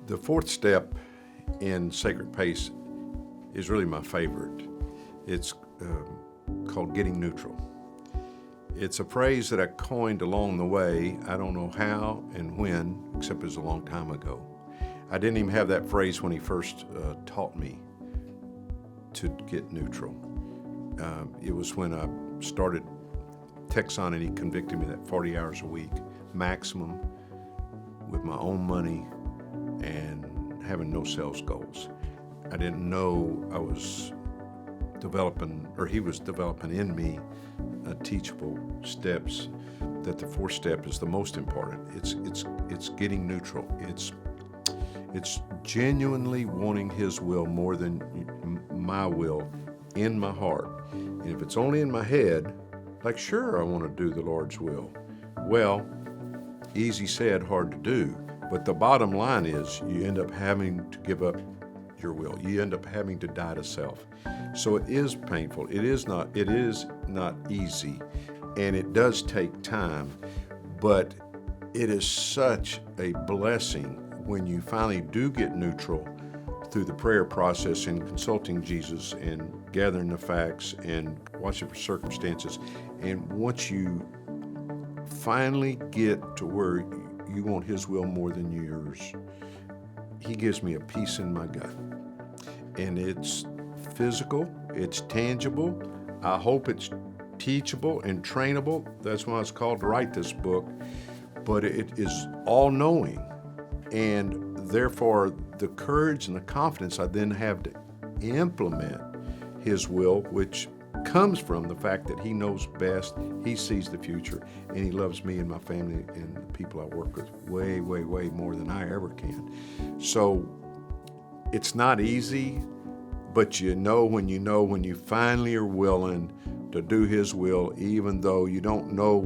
The fourth step in Sacred Pace is really my favorite. It's called getting neutral. It's a phrase that I coined along the way. I don't know how and when, except it was a long time ago. I didn't even have that phrase when he first taught me to get neutral. It was when I started Texan and he convicted me that 40 hours a week, maximum, with my own money and having no sales goals. I didn't know I was developing, or he was developing in me, teachable steps, that the fourth step is the most important. It's getting neutral. It's genuinely wanting his will more than my will in my heart. And if it's only in my head, like, sure, I want to do the Lord's will. Well, easy said, hard to do. But the bottom line is you end up having to give up your will. You end up having to die to self. So it is painful. It is not easy, and it does take time, but it is such a blessing when you finally do get neutral through the prayer process and consulting Jesus and gathering the facts and watching for circumstances. And once you finally get to where you want his will more than yours, he gives me a peace in my gut. And it's physical, it's tangible. I hope it's teachable and trainable. That's why it's called to write this book. But it is all-knowing. And therefore, the courage and the confidence I then have to implement his will, which comes from the fact that he knows best, he sees the future, and he loves me and my family and the people I work with way, way, way more than I ever can. So it's not easy, but when you finally are willing to do his will, even though you don't know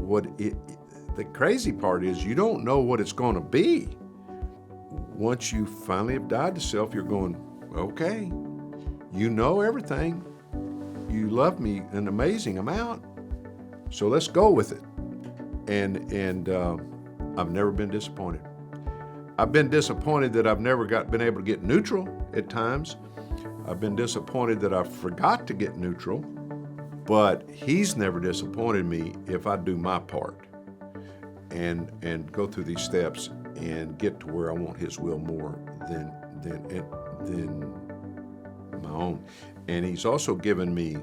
the crazy part is you don't know what it's going to be. Once you finally have died to self, you're going, okay, you know everything. You love me an amazing amount, so let's go with it. And I've never been disappointed. I've been disappointed that I've never been able to get neutral at times. I've been disappointed that I forgot to get neutral, but he's never disappointed me if I do my part and go through these steps and get to where I want his will more than my own. And he's also given me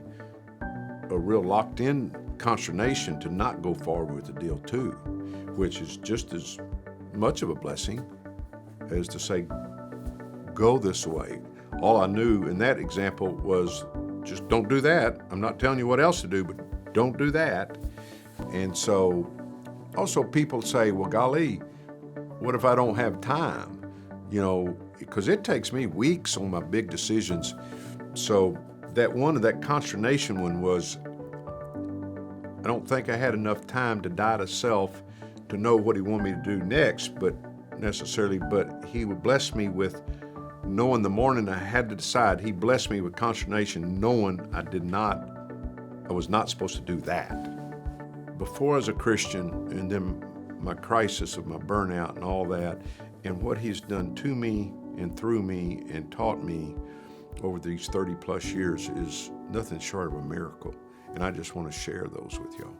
a real locked-in consternation to not go forward with the deal too, which is just as much of a blessing as to say, go this way. All I knew in that example was just don't do that. I'm not telling you what else to do, but don't do that. And so also people say, well, golly, what if I don't have time? Because it takes me weeks on my big decisions. So that consternation one was, I don't think I had enough time to die to self to know what he wanted me to do next, but he would bless me with knowing the morning I had to decide. He blessed me with consternation, knowing I was not supposed to do that. Before I was a Christian, and then my crisis of my burnout and all that, and what he's done to me and through me and taught me over these 30 plus years is nothing short of a miracle. And I just want to share those with y'all.